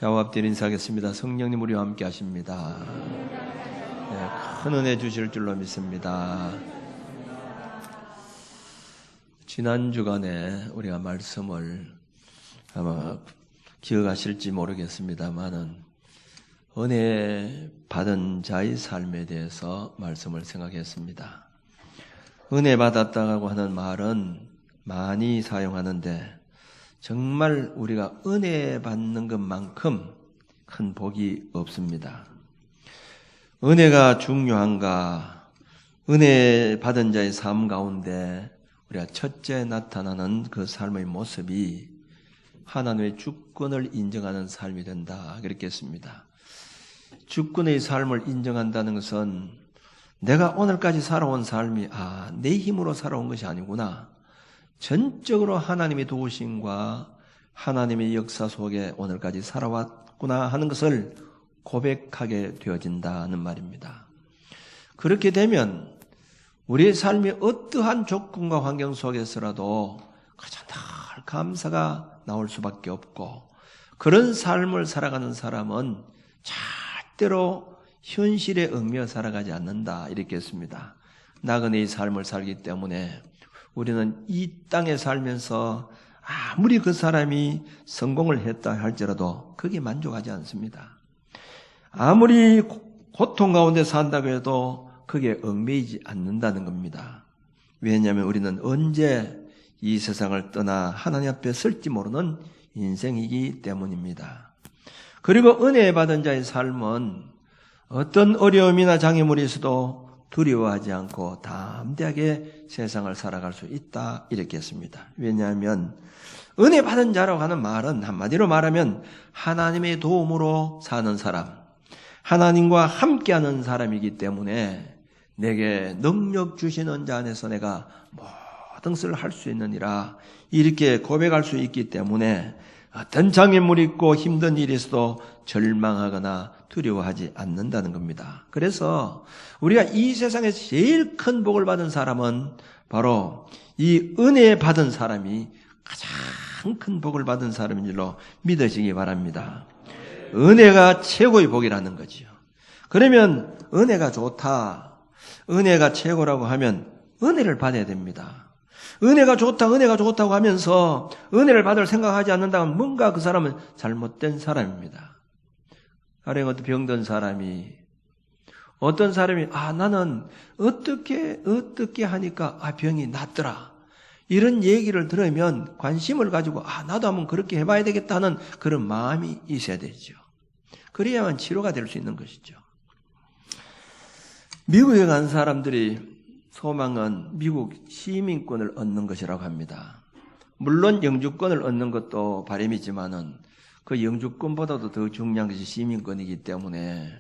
좌우 앞뒤로 인사하겠습니다. 성령님 우리와 함께 하십니다. 네, 큰 은혜 주실 줄로 믿습니다. 지난 주간에 우리가 말씀을 아마 기억하실지 모르겠습니다만은 은혜 받은 자의 삶에 대해서 말씀을 생각했습니다. 은혜 받았다고 하는 말은 많이 사용하는데 정말 우리가 은혜 받는 것만큼 큰 복이 없습니다. 은혜가 중요한가? 은혜 받은 자의 삶 가운데 우리가 첫째 나타나는 그 삶의 모습이 하나님의 주권을 인정하는 삶이 된다. 그렇게 했습니다. 주권의 삶을 인정한다는 것은 내가 오늘까지 살아온 삶이 내 힘으로 살아온 것이 아니구나. 전적으로 하나님의 도우심과 하나님의 역사 속에 오늘까지 살아왔구나 하는 것을 고백하게 되어진다는 말입니다. 그렇게 되면 우리의 삶이 어떠한 조건과 환경 속에서라도 가장 늘 감사가 나올 수밖에 없고, 그런 삶을 살아가는 사람은 절대로 현실에 얽매여 살아가지 않는다 이렇게 했습니다. 나그네의 삶을 살기 때문에 우리는 이 땅에 살면서 아무리 그 사람이 성공을 했다 할지라도 거기에 만족하지 않습니다. 아무리 고통 가운데 산다고 해도 거기에 얽매이지 않는다는 겁니다. 왜냐하면 우리는 언제 이 세상을 떠나 하나님 앞에 설지 모르는 인생이기 때문입니다. 그리고 은혜 받은 자의 삶은 어떤 어려움이나 장애물이 있어도 두려워하지 않고 담대하게 세상을 살아갈 수 있다 이렇게 했습니다. 왜냐하면 은혜 받은 자라고 하는 말은 한마디로 말하면 하나님의 도움으로 사는 사람, 하나님과 함께하는 사람이기 때문에 내게 능력 주시는 자 안에서 내가 모든 것을 할 수 있느니라 이렇게 고백할 수 있기 때문에 어떤 장애물이 있고 힘든 일이 있어도 절망하거나 두려워하지 않는다는 겁니다. 그래서 우리가 이 세상에서 제일 큰 복을 받은 사람은 바로 이 은혜 받은 사람이 가장 큰 복을 받은 사람인 줄로 믿으시기 바랍니다. 은혜가 최고의 복이라는 거죠. 그러면 은혜가 좋다, 은혜가 최고라고 하면 은혜를 받아야 됩니다. 은혜가 좋다, 은혜가 좋다고 하면서 은혜를 받을 생각하지 않는다면 뭔가 그 사람은 잘못된 사람입니다. 가령 어떤 병든 사람이, 어떤 사람이 나는 어떻게 하니까 병이 낫더라 이런 얘기를 들으면 관심을 가지고 나도 한번 그렇게 해봐야 되겠다 하는 그런 마음이 있어야 되죠. 그래야만 치료가 될 수 있는 것이죠. 미국에 간 사람들이 소망은 미국 시민권을 얻는 것이라고 합니다. 물론 영주권을 얻는 것도 바람이지만은 그 영주권보다도 더 중요한 것이 시민권이기 때문에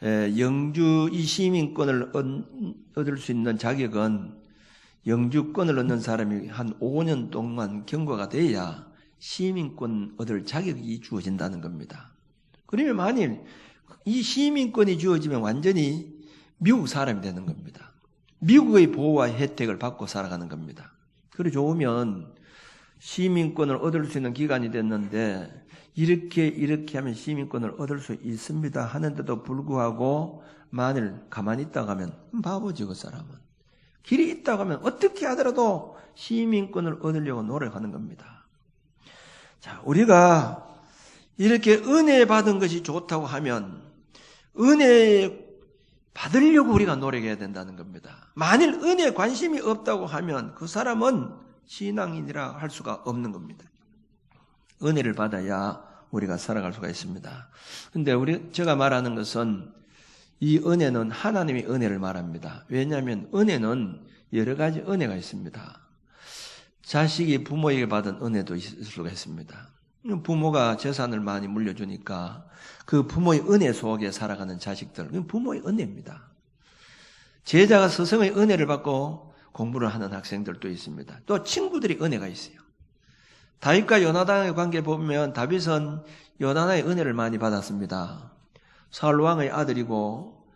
이 시민권을 얻을 수 있는 자격은 영주권을 얻는 사람이 한 5년 동안 경과가 돼야 시민권 얻을 자격이 주어진다는 겁니다. 그러면 만일 이 시민권이 주어지면 완전히 미국 사람이 되는 겁니다. 미국의 보호와 혜택을 받고 살아가는 겁니다. 그래 좋으면 시민권을 얻을 수 있는 기간이 됐는데 이렇게 하면 시민권을 얻을 수 있습니다 하는데도 불구하고 만일 가만히 있다고 하면 바보지 그 사람은. 길이 있다고 하면 어떻게 하더라도 시민권을 얻으려고 노력하는 겁니다. 자, 우리가 이렇게 은혜 받은 것이 좋다고 하면 은혜 받으려고 우리가 노력해야 된다는 겁니다. 만일 은혜에 관심이 없다고 하면 그 사람은 신앙인이라 할 수가 없는 겁니다. 은혜를 받아야 우리가 살아갈 수가 있습니다. 그런데 제가 말하는 것은 이 은혜는 하나님의 은혜를 말합니다. 왜냐하면 은혜는 여러 가지 은혜가 있습니다. 자식이 부모에게 받은 은혜도 있을 수가 있습니다. 부모가 재산을 많이 물려주니까 그 부모의 은혜 속에 살아가는 자식들, 그건 부모의 은혜입니다. 제자가 스승의 은혜를 받고 공부를 하는 학생들도 있습니다. 또 친구들이 은혜가 있어요. 다윗과 요나단의 관계 보면 다윗은 요나단의 은혜를 많이 받았습니다. 사울 왕의 아들이고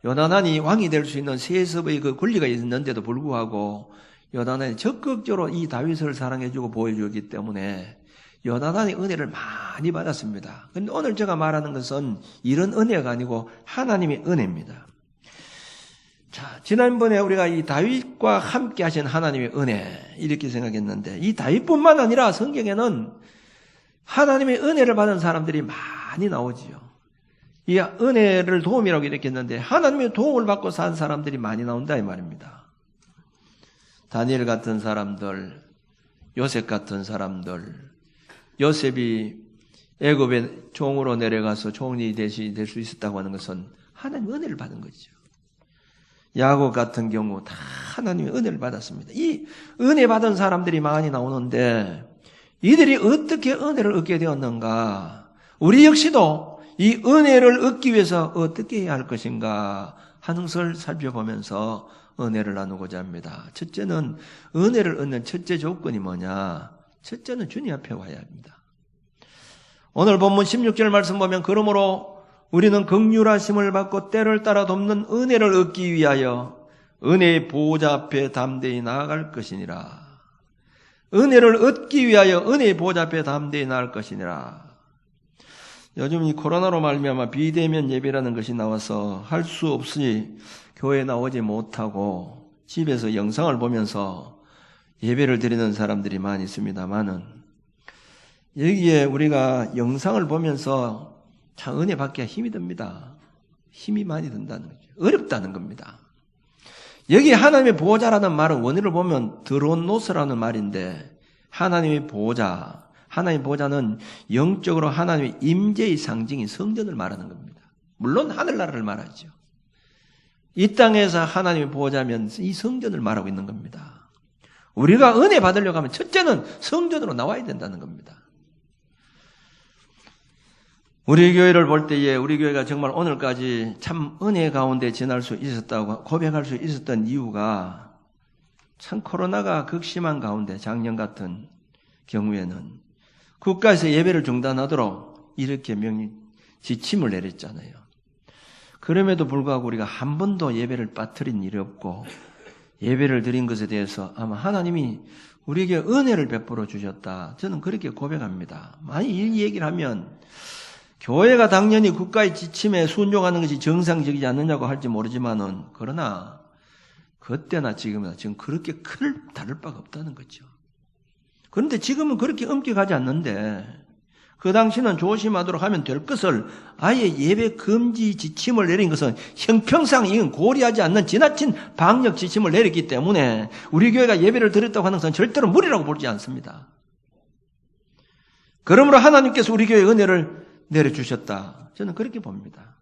요나단이 왕이 될 수 있는 세습의 그 권리가 있는데도 불구하고 요나단이 적극적으로 이 다윗을 사랑해주고 보여주기 때문에 요나단이 은혜를 많이 받았습니다. 근데 오늘 제가 말하는 것은 이런 은혜가 아니고 하나님의 은혜입니다. 자, 지난번에 우리가 이 다윗과 함께 하신 하나님의 은혜 이렇게 생각했는데 이 다윗뿐만 아니라 성경에는 하나님의 은혜를 받은 사람들이 많이 나오지요. 이 은혜를 도움이라고 이렇게 했는데 하나님의 도움을 받고 산 사람들이 많이 나온다 이 말입니다. 다니엘 같은 사람들, 요셉 같은 사람들, 요셉이 애굽의 종으로 내려가서 종이 될 수 있었다고 하는 것은 하나님의 은혜를 받은 거죠. 야곱 같은 경우 다 하나님의 은혜를 받았습니다. 이 은혜 받은 사람들이 많이 나오는데 이들이 어떻게 은혜를 얻게 되었는가? 우리 역시도 이 은혜를 얻기 위해서 어떻게 해야 할 것인가 하는 것을 살펴보면서 은혜를 나누고자 합니다. 첫째는 은혜를 얻는 첫째 조건이 뭐냐? 첫째는 주님 앞에 와야 합니다. 오늘 본문 16절 말씀 보면 그러므로 우리는 긍휼하심을 받고 때를 따라 돕는 은혜를 얻기 위하여 은혜의 보호자 앞에 담대히 나아갈 것이니라. 은혜를 얻기 위하여 은혜의 보호자 앞에 담대히 나아갈 것이니라. 요즘 이 코로나로 말미암아 비대면 예배라는 것이 나와서 할 수 없이 교회에 나오지 못하고 집에서 영상을 보면서 예배를 드리는 사람들이 많이 있습니다만은 여기에 우리가 영상을 보면서 참 은혜 받기가 힘이 듭니다. 힘이 많이 든다는 거죠. 어렵다는 겁니다. 여기 하나님의 보호자라는 말은 원어를 보면 드론노스라는 말인데 하나님의 보호자, 하나님의 보호자는 영적으로 하나님의 임재의 상징인 성전을 말하는 겁니다. 물론 하늘나라를 말하죠. 이 땅에서 하나님의 보호자면 이 성전을 말하고 있는 겁니다. 우리가 은혜 받으려고 하면 첫째는 성전으로 나와야 된다는 겁니다. 우리 교회를 볼 때에 우리 교회가 정말 오늘까지 참 은혜 가운데 지날 수 있었다고 고백할 수 있었던 이유가 참 코로나가 극심한 가운데 작년 같은 경우에는 국가에서 예배를 중단하도록 이렇게 지침을 내렸잖아요. 그럼에도 불구하고 우리가 한 번도 예배를 빠뜨린 일이 없고 예배를 드린 것에 대해서 아마 하나님이 우리에게 은혜를 베풀어 주셨다. 저는 그렇게 고백합니다. 만약 이 얘기를 하면 교회가 당연히 국가의 지침에 순종하는 것이 정상적이지 않느냐고 할지 모르지만은 그러나 그때나 지금이나 지금 그렇게 다를 바가 없다는 거죠. 그런데 지금은 그렇게 엄격하지 않는데 그 당시는 조심하도록 하면 될 것을 아예 예배 금지 지침을 내린 것은 형평상 이건 고려하지 않는 지나친 방역 지침을 내렸기 때문에 우리 교회가 예배를 드렸다고 하는 것은 절대로 무리라고 보지 않습니다. 그러므로 하나님께서 우리 교회에 은혜를 내려주셨다. 저는 그렇게 봅니다.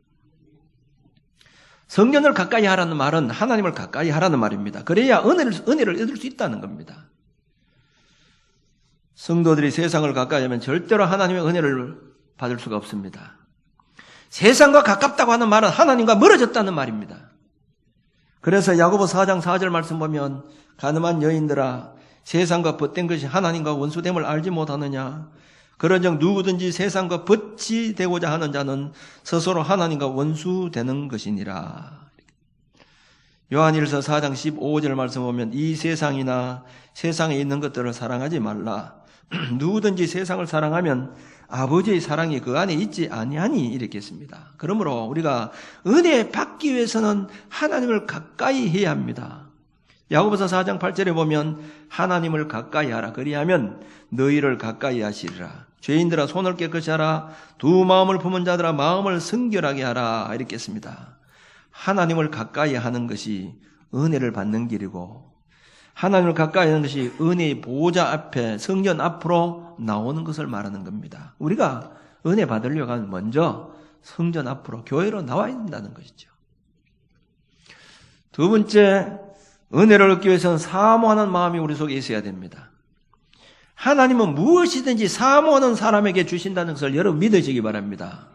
성전을 가까이 하라는 말은 하나님을 가까이 하라는 말입니다. 그래야 은혜를 얻을 수 있다는 겁니다. 성도들이 세상을 가까이 하면 절대로 하나님의 은혜를 받을 수가 없습니다. 세상과 가깝다고 하는 말은 하나님과 멀어졌다는 말입니다. 그래서 야고보 4장 4절 말씀 보면 가늠한 여인들아 세상과 벗된 것이 하나님과 원수됨을 알지 못하느냐. 그런즉 누구든지 세상과 벗이 되고자 하는 자는 스스로 하나님과 원수되는 것이니라. 요한일서 4장 15절 말씀 보면 이 세상이나 세상에 있는 것들을 사랑하지 말라. 누구든지 세상을 사랑하면 아버지의 사랑이 그 안에 있지 아니하니 이렇게 했습니다. 그러므로 우리가 은혜 받기 위해서는 하나님을 가까이 해야 합니다. 야고보서 4장 8절에 보면 하나님을 가까이 하라. 그리하면 너희를 가까이 하시리라. 죄인들아 손을 깨끗이 하라. 두 마음을 품은 자들아 마음을 성결하게 하라. 이렇게 했습니다. 하나님을 가까이 하는 것이 은혜를 받는 길이고 하나님을 가까이 하는 것이 은혜의 보호자 앞에 성전 앞으로 나오는 것을 말하는 겁니다. 우리가 은혜 받으려고 하면 먼저 성전 앞으로 교회로 나와야 된다는 것이죠. 두 번째, 은혜를 얻기 위해서는 사모하는 마음이 우리 속에 있어야 됩니다. 하나님은 무엇이든지 사모하는 사람에게 주신다는 것을 여러분 믿으시기 바랍니다.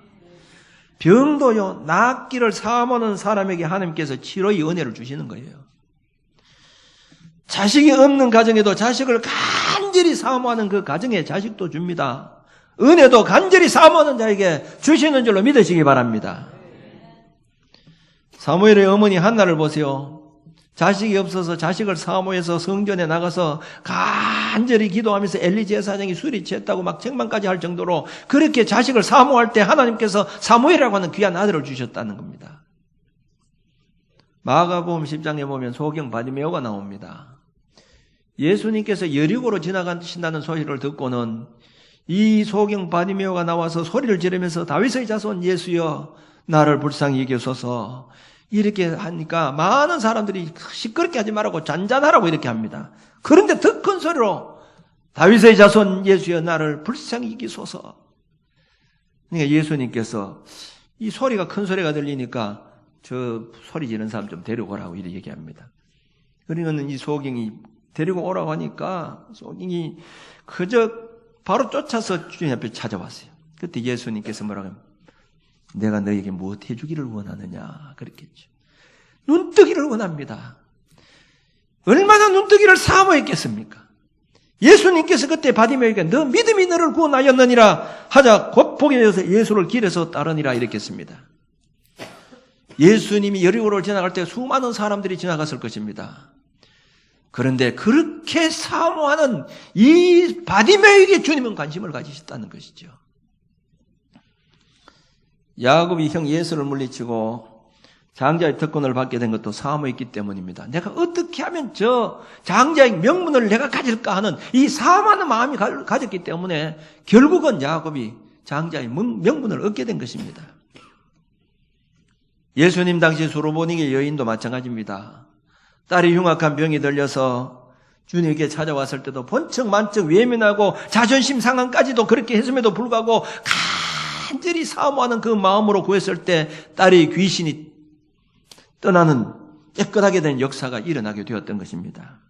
병도요, 낫기를 사모하는 사람에게 하나님께서 치료의 은혜를 주시는 거예요. 자식이 없는 가정에도 자식을 간절히 사모하는 그 가정에 자식도 줍니다. 은혜도 간절히 사모하는 자에게 주시는 줄로 믿으시기 바랍니다. 사무엘의 어머니 한나를 보세요. 자식이 없어서 자식을 사모해서 성전에 나가서 간절히 기도하면서 엘리 제사장이 술이 취했다고 막 책망까지 할 정도로 그렇게 자식을 사모할 때 하나님께서 사무엘이라고 하는 귀한 아들을 주셨다는 겁니다. 마가복음 10장에 보면 소경 바디메오가 나옵니다. 예수님께서 여리고로 지나가신다는 소리를 듣고는 이 소경 바디메오가 나와서 소리를 지르면서 다윗의 자손 예수여 나를 불쌍히 여기소서 이렇게 하니까 많은 사람들이 시끄럽게 하지 말라고 잔잔하라고 이렇게 합니다. 그런데 더 큰 소리로 다윗의 자손 예수여 나를 불쌍히 여기소서. 그러니까 예수님께서 이 소리가 큰 소리가 들리니까 저 소리 지르는 사람 좀 데리고 오라고 이렇게 얘기합니다. 그러니까 이 소경이 데리고 오라고 하니까 소경이 그저 바로 쫓아서 주님 앞에 찾아왔어요. 그때 예수님께서 뭐라고 하면 내가 너에게 무엇 해주기를 원하느냐 그랬겠죠. 눈뜨기를 원합니다. 얼마나 눈뜨기를 사모했겠습니까? 예수님께서 그때 바디메오에게 너 믿음이 너를 구원하였느니라 하자 곧 보게 되어서 예수를 길에서 따르니라 이렇게 했습니다. 예수님이 여리고를 지나갈 때 수많은 사람들이 지나갔을 것입니다. 그런데 그렇게 사모하는 이 바디메오에게 주님은 관심을 가지셨다는 것이죠. 야곱이 형 예수를 물리치고 장자의 특권을 받게 된 것도 사모했기 때문입니다. 내가 어떻게 하면 저 장자의 명분을 내가 가질까 하는 이 사모하는 마음이 가졌기 때문에 결국은 야곱이 장자의 명분을 얻게 된 것입니다. 예수님 당시 수로보닉의 여인도 마찬가지입니다. 딸이 흉악한 병이 들려서 주님께 찾아왔을 때도 번쩍만쩍 외면하고 자존심 상한까지도 그렇게 했음에도 불구하고 간절히 사모하는 그 마음으로 구했을 때 딸이 귀신이 떠나는 깨끗하게 된 역사가 일어나게 되었던 것입니다.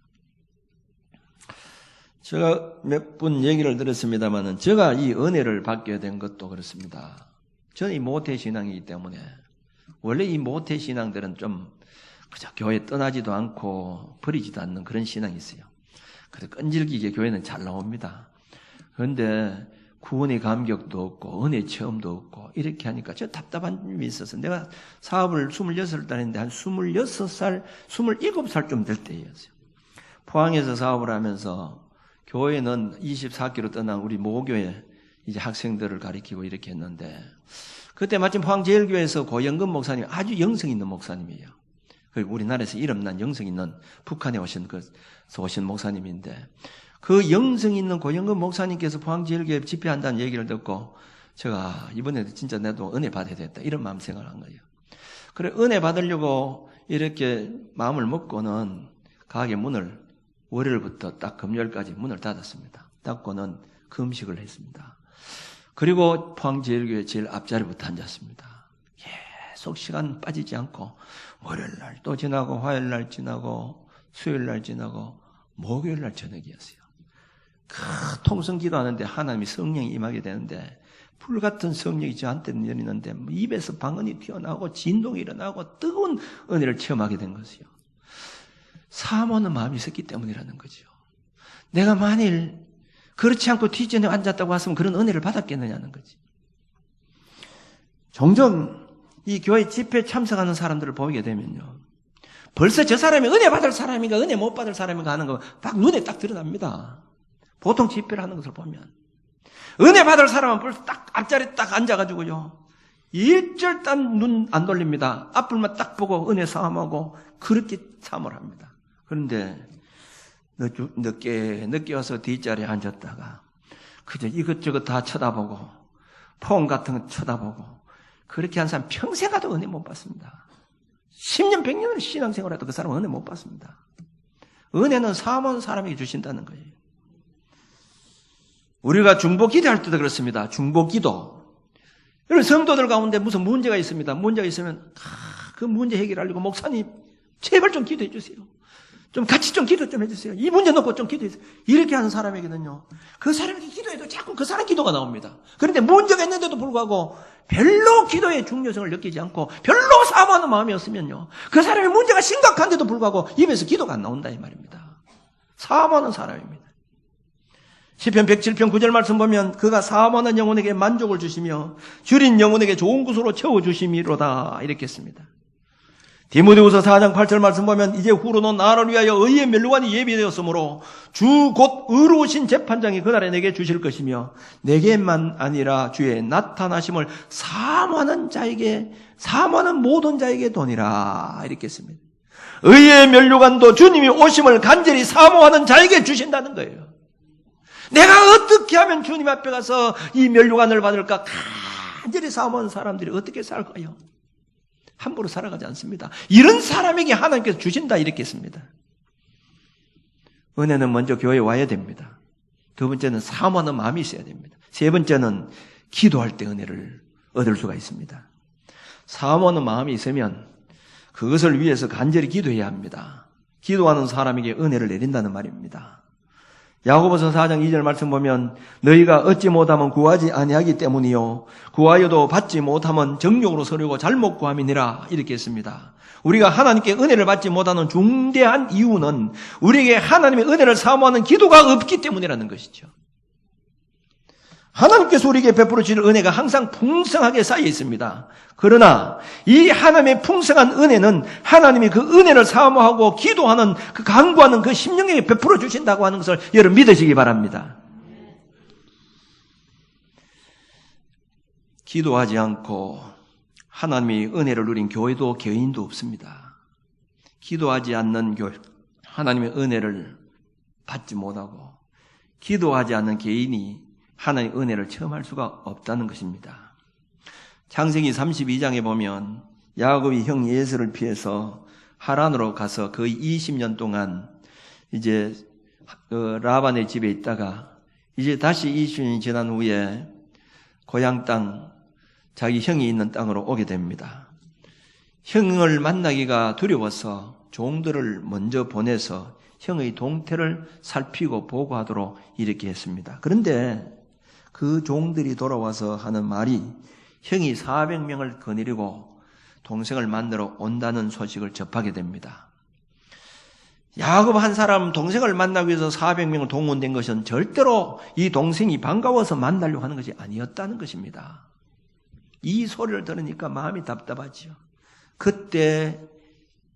제가 몇 분 얘기를 들었습니다만 제가 이 은혜를 받게 된 것도 그렇습니다. 저는 이 모태신앙이기 때문에 원래 이 모태신앙들은 좀 그저 교회 떠나지도 않고 버리지도 않는 그런 신앙이 있어요. 그래서 끈질기게 교회는 잘 나옵니다. 그런데 구원의 감격도 없고 은혜 체험도 없고 이렇게 하니까 저 답답한 점이 있어서 내가 사업을 26살 했는데 한 26살, 27살 될 때였어요. 포항에서 사업을 하면서 교회는 24km 떠난 우리 모교회 이제 학생들을 가리키고 이렇게 했는데 그때 마침 포항제일교회에서 고영근 목사님 아주 영성 있는 목사님이에요. 우리나라에서 이름난 영성 있는 북한에 오신 목사님인데 그 영성 있는 고영근 목사님께서 포항제일교회 집회한다는 얘기를 듣고 제가 이번에도 진짜 나도 은혜 받아야 되겠다 이런 마음 생각을 한 거예요. 그래 은혜 받으려고 이렇게 마음을 먹고는 가게 문을 월요일부터 딱 금요일까지 문을 닫았습니다. 닫고는 금식을 했습니다. 그리고 포항제일교회 제일 앞자리부터 앉았습니다. 계속 시간 빠지지 않고 월요일날 또 지나고 화요일날 지나고 수요일날 지나고 목요일날 저녁이었어요. 그 통성 기도하는데 하나님이 성령이 임하게 되는데 불같은 성령이 저한테는 내리는데 입에서 방언이 튀어나오고 진동이 일어나고 뜨거운 은혜를 체험하게 된 것이요. 사모하는 마음이 있었기 때문이라는 거죠. 내가 만일 그렇지 않고 뒷전에 앉았다고 했으면 그런 은혜를 받았겠느냐는 거지. 종종 이 교회 집회 참석하는 사람들을 보게 되면요. 벌써 저 사람이 은혜 받을 사람인가 은혜 못 받을 사람인가 하는 거 딱 눈에 딱 드러납니다. 보통 집회를 하는 것을 보면. 은혜 받을 사람은 벌써 딱 앞자리에 딱 앉아가지고요. 일절단 눈 안 돌립니다. 앞불만 딱 보고 은혜 사함하고 그렇게 참을 합니다. 그런데 늦게 와서 뒷자리에 앉았다가 그저 이것저것 다 쳐다보고 폰 같은 거 쳐다보고 그렇게 한 사람 평생 가도 은혜 못 받습니다. 10년, 100년을 신앙생활해도 그 사람은 은혜 못 받습니다. 은혜는 사모하는 사람에게 주신다는 거예요. 우리가 중보 기도할 때도 그렇습니다. 중보 기도. 여러분 성도들 가운데 무슨 문제가 있습니다. 문제가 있으면 그 문제 해결하려고 목사님 제발 좀 기도해 주세요. 좀 같이 좀 기도 좀 해주세요. 이 문제 놓고 좀 기도해 주세요. 이렇게 하는 사람에게는요. 그 사람에게 기도해도 자꾸 그 사람 기도가 나옵니다. 그런데 문제가 있는데도 불구하고 별로 기도의 중요성을 느끼지 않고 별로 사모하는 마음이었으면요. 그 사람의 문제가 심각한데도 불구하고 입에서 기도가 안 나온다 이 말입니다. 사모하는 사람입니다. 시편 107편 9절 말씀 보면 그가 사모하는 영혼에게 만족을 주시며 줄인 영혼에게 좋은 곳으로 채워주심이로다 이렇게 했습니다. 디모데후서 4장 8절 말씀 보면 이제 후로는 나를 위하여 의의 면류관이 예비되었으므로 주 곧 의로우신 재판장이 그날에 내게 주실 것이며 내게만 아니라 주의 나타나심을 사모하는 모든 자에게 도니라 이렇게 했습니다. 의의 면류관도 주님이 오심을 간절히 사모하는 자에게 주신다는 거예요. 내가 어떻게 하면 주님 앞에 가서 이 면류관을 받을까 간절히 사모하는 사람들이 어떻게 살까요? 함부로 살아가지 않습니다. 이런 사람에게 하나님께서 주신다 이렇게 했습니다. 은혜는 먼저 교회에 와야 됩니다. 두 번째는 사모하는 마음이 있어야 됩니다. 세 번째는 기도할 때 은혜를 얻을 수가 있습니다. 사모하는 마음이 있으면 그것을 위해서 간절히 기도해야 합니다. 기도하는 사람에게 은혜를 내린다는 말입니다. 야고보서 4장 2절 말씀 보면 너희가 얻지 못하면 구하지 아니하기 때문이요 구하여도 받지 못하면 정욕으로 서려고 잘못 구함이니라 이렇게 했습니다. 우리가 하나님께 은혜를 받지 못하는 중대한 이유는 우리에게 하나님의 은혜를 사모하는 기도가 없기 때문이라는 것이죠. 하나님께서 우리에게 베풀어 주실 은혜가 항상 풍성하게 쌓여 있습니다. 그러나 이 하나님의 풍성한 은혜는 하나님이 그 은혜를 사모하고 기도하는 그 간구하는 그 심령에게 베풀어 주신다고 하는 것을 여러분 믿으시기 바랍니다. 기도하지 않고 하나님의 은혜를 누린 교회도 교인도 없습니다. 기도하지 않는 교회, 하나님의 은혜를 받지 못하고 기도하지 않는 개인이 하나님의 은혜를 체험할 수가 없다는 것입니다. 창세기 32장에 보면 야곱이 형 에서를 피해서 하란으로 가서 거의 20년 동안 이제 라반의 집에 있다가 이제 다시 20년이 지난 후에 고향 땅, 자기 형이 있는 땅으로 오게 됩니다. 형을 만나기가 두려워서 종들을 먼저 보내서 형의 동태를 살피고 보고하도록 이렇게 했습니다. 그런데 그 종들이 돌아와서 하는 말이 형이 400명을 거느리고 동생을 만나러 온다는 소식을 접하게 됩니다. 야곱 한 사람 동생을 만나기 위해서 400명을 동원된 것은 절대로 이 동생이 반가워서 만나려고 하는 것이 아니었다는 것입니다. 이 소리를 들으니까 마음이 답답하죠. 그때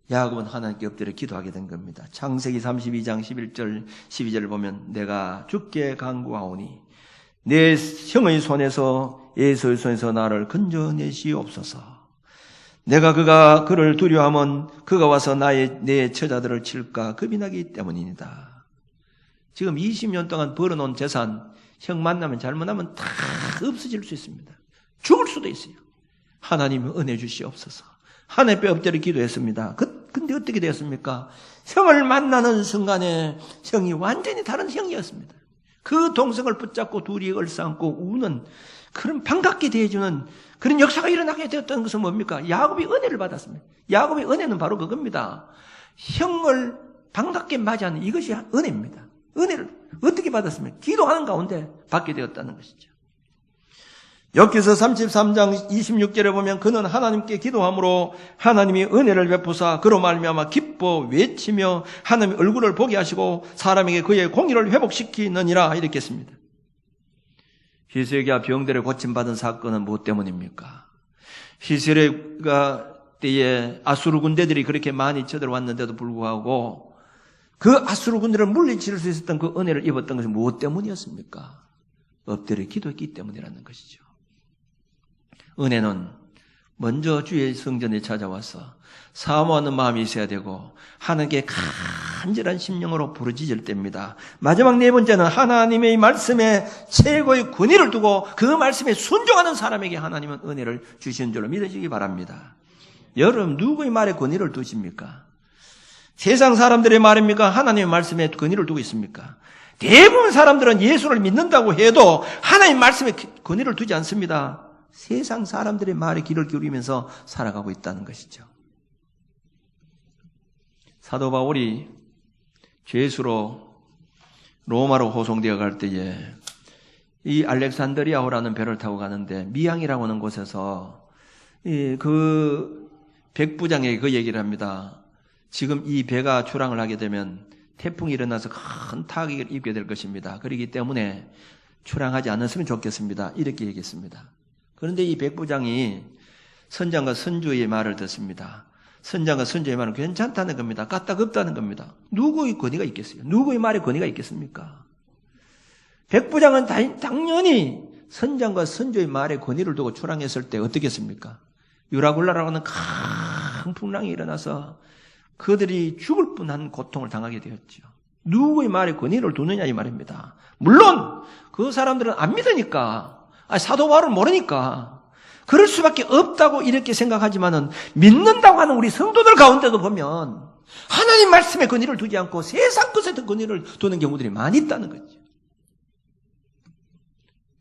야곱은 하나님께 엎드려 기도하게 된 겁니다. 창세기 32장 11절 12절을 보면 내가 주께 간구하오니 내 형의 손에서 에서의 손에서 나를 건져내시옵소서. 내가 그를 두려워하면 그가 와서 내 처자들을 칠까 겁이 나기 때문입니다. 지금 20년 동안 벌어놓은 재산 형 만나면 잘못하면 다 없어질 수 있습니다. 죽을 수도 있어요. 하나님 은혜 주시옵소서. 하나님 뼈 엎드려 기도했습니다. 근데 어떻게 되었습니까? 형을 만나는 순간에 형이 완전히 다른 형이었습니다. 그 동생을 붙잡고 둘이 얼싸안고 우는 그런 반갑게 대해주는 그런 역사가 일어나게 되었다는 것은 뭡니까? 야곱이 은혜를 받았습니다. 야곱의 은혜는 바로 그겁니다. 형을 반갑게 맞이하는 이것이 은혜입니다. 은혜를 어떻게 받았습니까? 기도하는 가운데 받게 되었다는 것이죠. 욥기서 33장 26절에 보면 그는 하나님께 기도함으로 하나님이 은혜를 베푸사 그로 말미암아 기뻐 외치며 하나님의 얼굴을 보게 하시고 사람에게 그의 공의를 회복시키느니라 이렇게 했습니다. 히스기야 병들에 고침받은 사건은 무엇 때문입니까? 히스기야 때에 아수르 군대들이 그렇게 많이 쳐들어왔는데도 불구하고 그 아수르 군대를 물리칠 수 있었던 그 은혜를 입었던 것은 무엇 때문이었습니까? 엎드려 기도했기 때문이라는 것이죠. 은혜는 먼저 주의 성전에 찾아와서 사모하는 마음이 있어야 되고 하나님께 간절한 심령으로 부르짖을 때입니다. 마지막 네 번째는 하나님의 말씀에 최고의 권위를 두고 그 말씀에 순종하는 사람에게 하나님은 은혜를 주시는 줄로 믿으시기 바랍니다. 여러분 누구의 말에 권위를 두십니까? 세상 사람들의 말입니까? 하나님의 말씀에 권위를 두고 있습니까? 대부분 사람들은 예수를 믿는다고 해도 하나님의 말씀에 권위를 두지 않습니다. 세상 사람들의 말에 귀를 기울이면서 살아가고 있다는 것이죠. 사도 바울이 죄수로 로마로 호송되어 갈 때에 이 알렉산드리아호라는 배를 타고 가는데 미항이라고 하는 곳에서 그 백부장에게 그 얘기를 합니다. 지금 이 배가 출항을 하게 되면 태풍이 일어나서 큰 타격을 입게 될 것입니다. 그렇기 때문에 출항하지 않았으면 좋겠습니다. 이렇게 얘기했습니다. 그런데 이 백부장이 선장과 선주의 말을 듣습니다. 선장과 선조의 말은 괜찮다는 겁니다. 까딱없다는 겁니다. 누구의 권위가 있겠어요? 누구의 말에 권위가 있겠습니까? 백부장은 당연히 선장과 선조의 말에 권위를 두고 출항했을 때 어떻겠습니까? 유라굴라라고 하는 큰 풍랑이 일어나서 그들이 죽을 뻔한 고통을 당하게 되었죠. 누구의 말에 권위를 두느냐 이 말입니다. 물론 그 사람들은 안 믿으니까, 사도 바울을 모르니까 그럴 수밖에 없다고 이렇게 생각하지만은, 믿는다고 하는 우리 성도들 가운데도 보면 하나님 말씀에 권위를 두지 않고 세상 것에 더 권위를 두는 경우들이 많이 있다는 거죠.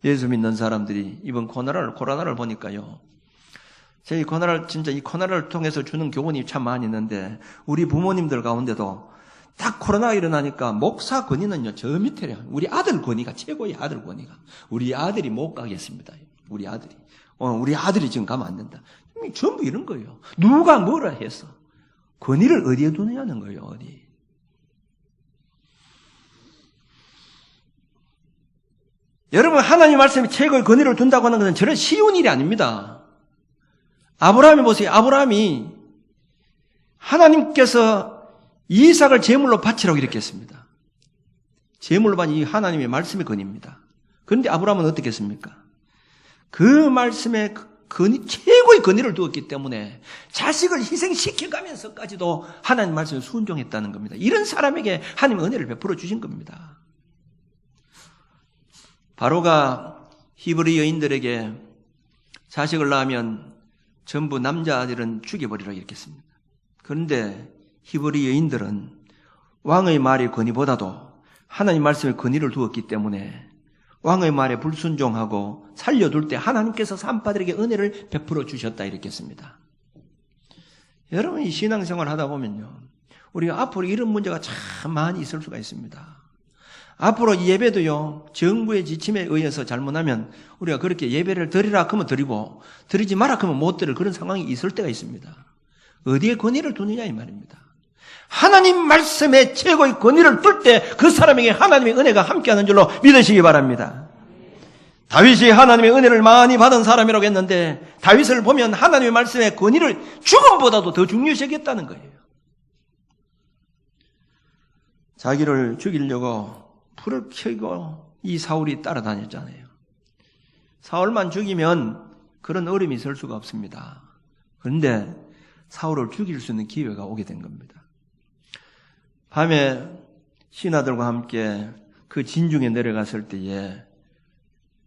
예수 믿는 사람들이 이번 코로나를 보니까요, 이 코로나를 통해서 주는 교훈이 참 많이 있는데, 우리 부모님들 가운데도 딱 코로나가 일어나니까 목사 권위는요, 저 밑에래요. 우리 아들 권위가 최고의 아들 권위가. 우리 아들이 못 가겠습니다. 우리 아들이 지금 가면 안 된다. 전부 이런 거예요. 누가 뭐라 해서 권위를 어디에 두느냐는 거예요. 어디. 여러분, 하나님 말씀이 최고의 권위를 둔다고 하는 것은 저런 쉬운 일이 아닙니다. 아브라함이 보세요. 아브라함이 하나님께서 이삭을 제물로 바치라고 이렇게 했습니다. 제물로 바친 이 하나님의 말씀의 권위입니다. 그런데 아브라함은 어떻게 했습니까? 그 말씀에 최고의 권위를 두었기 때문에 자식을 희생시켜가면서까지도 하나님 말씀에 순종했다는 겁니다. 이런 사람에게 하나님의 은혜를 베풀어 주신 겁니다. 바로가 히브리 여인들에게 자식을 낳으면 전부 남자아들은 죽여버리라고 이렇게 했습니다. 그런데 히브리 여인들은 왕의 말의 권위보다도 하나님 말씀에 권위를 두었기 때문에 왕의 말에 불순종하고 살려둘 때 하나님께서 산파들에게 은혜를 베풀어 주셨다 이렇게 했습니다. 여러분, 이 신앙생활 하다 보면요, 우리가 앞으로 이런 문제가 참 많이 있을 수가 있습니다. 앞으로 예배도요, 정부의 지침에 의해서 잘못하면 우리가 그렇게 예배를 드리라 하면 드리고 드리지 마라 하면 못 드릴 그런 상황이 있을 때가 있습니다. 어디에 권위를 두느냐 이 말입니다. 하나님 말씀에 최고의 권위를 둘 때 그 사람에게 하나님의 은혜가 함께하는 줄로 믿으시기 바랍니다. 다윗이 하나님의 은혜를 많이 받은 사람이라고 했는데, 다윗을 보면 하나님의 말씀에 권위를 죽음보다도 더 중요시 여겼다는 거예요. 자기를 죽이려고 불을 켜고 이 사울이 따라다녔잖아요. 사울만 죽이면 그런 어려움이 있을 수가 없습니다. 그런데 사울을 죽일 수 있는 기회가 오게 된 겁니다. 밤에 신하들과 함께 그 진중에 내려갔을 때에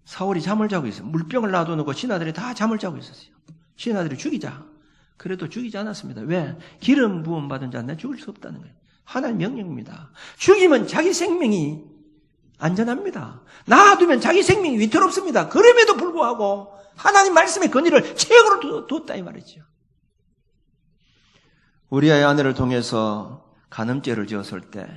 사울이 잠을 자고 있어요. 물병을 놔두고 신하들이 다 잠을 자고 있었어요. 신하들이 죽이자. 그래도 죽이지 않았습니다. 왜? 기름 부음 받은 자는 죽을 수 없다는 거예요. 하나님 명령입니다. 죽이면 자기 생명이 안전합니다. 놔두면 자기 생명이 위태롭습니다. 그럼에도 불구하고 하나님 말씀의 권위를 최고로 두었다 이 말이죠. 우리아의 아내를 통해서 간음죄를 지었을 때,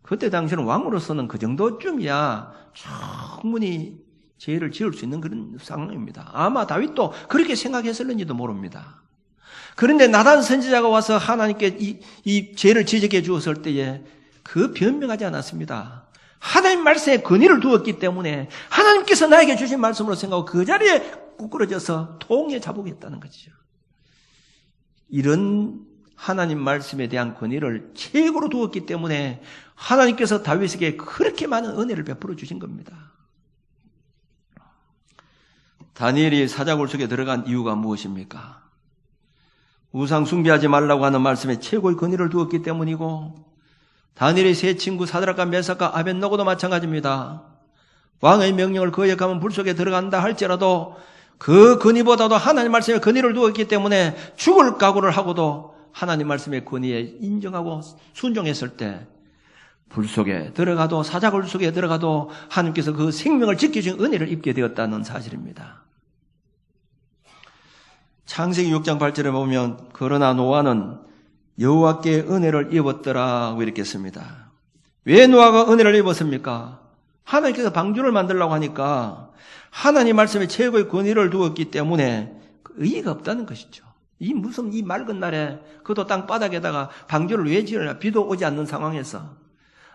그때 당시는 왕으로서는 그 정도쯤이야 충분히 죄를 지을 수 있는 그런 상황입니다. 아마 다윗도 그렇게 생각했을는지도 모릅니다. 그런데 나단 선지자가 와서 하나님께 이 죄를 지적해 주었을 때에 그 변명하지 않았습니다. 하나님 말씀에 권위를 두었기 때문에 하나님께서 나에게 주신 말씀으로 생각하고 그 자리에 구꾸러져서 통에 자복했다는 거죠. 이런 하나님 말씀에 대한 권위를 최고로 두었기 때문에 하나님께서 다윗에게 그렇게 많은 은혜를 베풀어 주신 겁니다. 다니엘이 사자굴 속에 들어간 이유가 무엇입니까? 우상 숭배하지 말라고 하는 말씀에 최고의 권위를 두었기 때문이고, 다니엘의 세 친구 사드락과 메삭과 아벳노고도 마찬가지입니다. 왕의 명령을 거역하면 불 속에 들어간다 할지라도 그 권위보다도 하나님 말씀에 권위를 두었기 때문에 죽을 각오를 하고도 하나님 말씀의 권위에 인정하고 순종했을 때 불 속에 들어가도 사자굴 속에 들어가도 하나님께서 그 생명을 지켜주신 은혜를 입게 되었다는 사실입니다. 창세기 6장 8절에 보면 그러나 노아는 여호와께 은혜를 입었더라고 이렇게 씁니다. 왜 노아가 은혜를 입었습니까? 하나님께서 방주를 만들려고 하니까 하나님 말씀에 최고의 권위를 두었기 때문에 의의가 없다는 것이죠. 이 맑은 날에 그도 땅바닥에다가 방주를 왜 지으냐? 비도 오지 않는 상황에서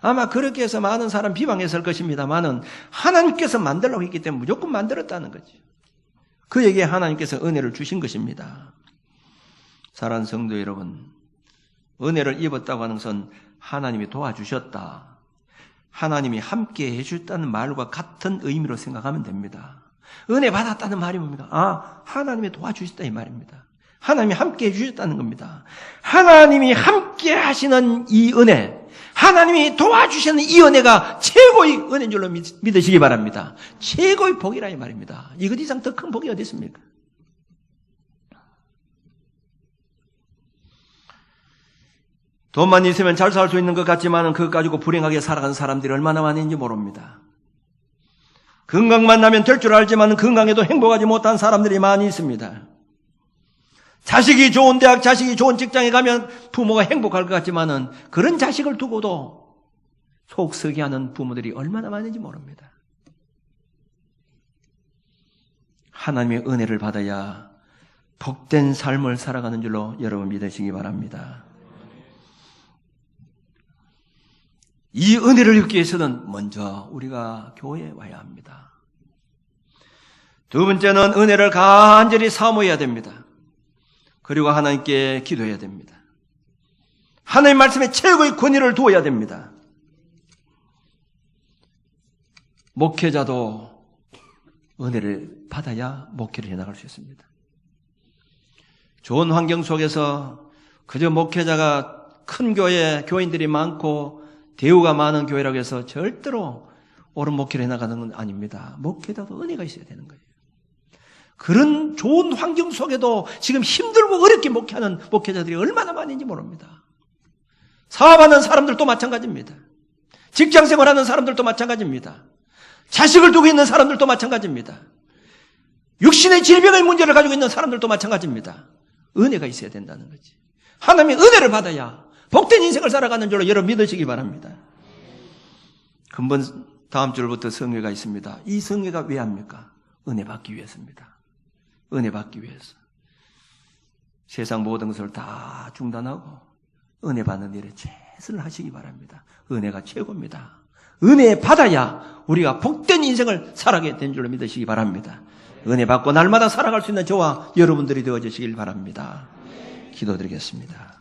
아마 그렇게 해서 많은 사람 비방했을 것입니다만은 하나님께서 만들려고 했기 때문에 무조건 만들었다는 거죠. 그에게 하나님께서 은혜를 주신 것입니다. 사랑하는 성도 여러분, 은혜를 입었다고 하는 것은 하나님이 도와주셨다, 하나님이 함께 해주셨다는 말과 같은 의미로 생각하면 됩니다. 은혜 받았다는 말이 뭡니까? 하나님이 도와주셨다 이 말입니다. 하나님이 함께 해주셨다는 겁니다. 하나님이 함께 하시는 이 은혜, 하나님이 도와주시는 이 은혜가 최고의 은혜인 줄로 믿으시기 바랍니다. 최고의 복이라 이 말입니다. 이것 이상 더 큰 복이 어디 있습니까? 돈만 있으면 잘 살 수 있는 것 같지만 그것 가지고 불행하게 살아가는 사람들이 얼마나 많은지 모릅니다. 건강만 나면 될 줄 알지만 건강에도 행복하지 못한 사람들이 많이 있습니다. 자식이 좋은 대학, 자식이 좋은 직장에 가면 부모가 행복할 것 같지만 그런 자식을 두고도 속 썩게 하는 부모들이 얼마나 많은지 모릅니다. 하나님의 은혜를 받아야 복된 삶을 살아가는 줄로 여러분 믿으시기 바랍니다. 이 은혜를 얻기 위해서는 먼저 우리가 교회에 와야 합니다. 두 번째는 은혜를 간절히 사모해야 됩니다. 그리고 하나님께 기도해야 됩니다. 하나님 말씀에 최고의 권위를 두어야 됩니다. 목회자도 은혜를 받아야 목회를 해나갈 수 있습니다. 좋은 환경 속에서 그저 목회자가 큰 교회, 교인들이 많고 대우가 많은 교회라고 해서 절대로 옳은 목회를 해나가는 건 아닙니다. 목회자도 은혜가 있어야 되는 거예요. 그런 좋은 환경 속에도 지금 힘들고 어렵게 목회하는 목회자들이 얼마나 많은지 모릅니다. 사업하는 사람들도 마찬가지입니다. 직장생활하는 사람들도 마찬가지입니다. 자식을 두고 있는 사람들도 마찬가지입니다. 육신의 질병의 문제를 가지고 있는 사람들도 마찬가지입니다. 은혜가 있어야 된다는 거지. 하나님의 은혜를 받아야 복된 인생을 살아가는 줄로 여러분 믿으시기 바랍니다. 근본 다음 줄부터 성회가 있습니다. 이 성회가 왜 합니까? 은혜 받기 위해서입니다. 은혜 받기 위해서. 세상 모든 것을 다 중단하고 은혜 받는 일에 최선을 하시기 바랍니다. 은혜가 최고입니다. 은혜 받아야 우리가 복된 인생을 살아가게 된 줄로 믿으시기 바랍니다. 은혜 받고 날마다 살아갈 수 있는 저와 여러분들이 되어주시길 바랍니다. 기도드리겠습니다.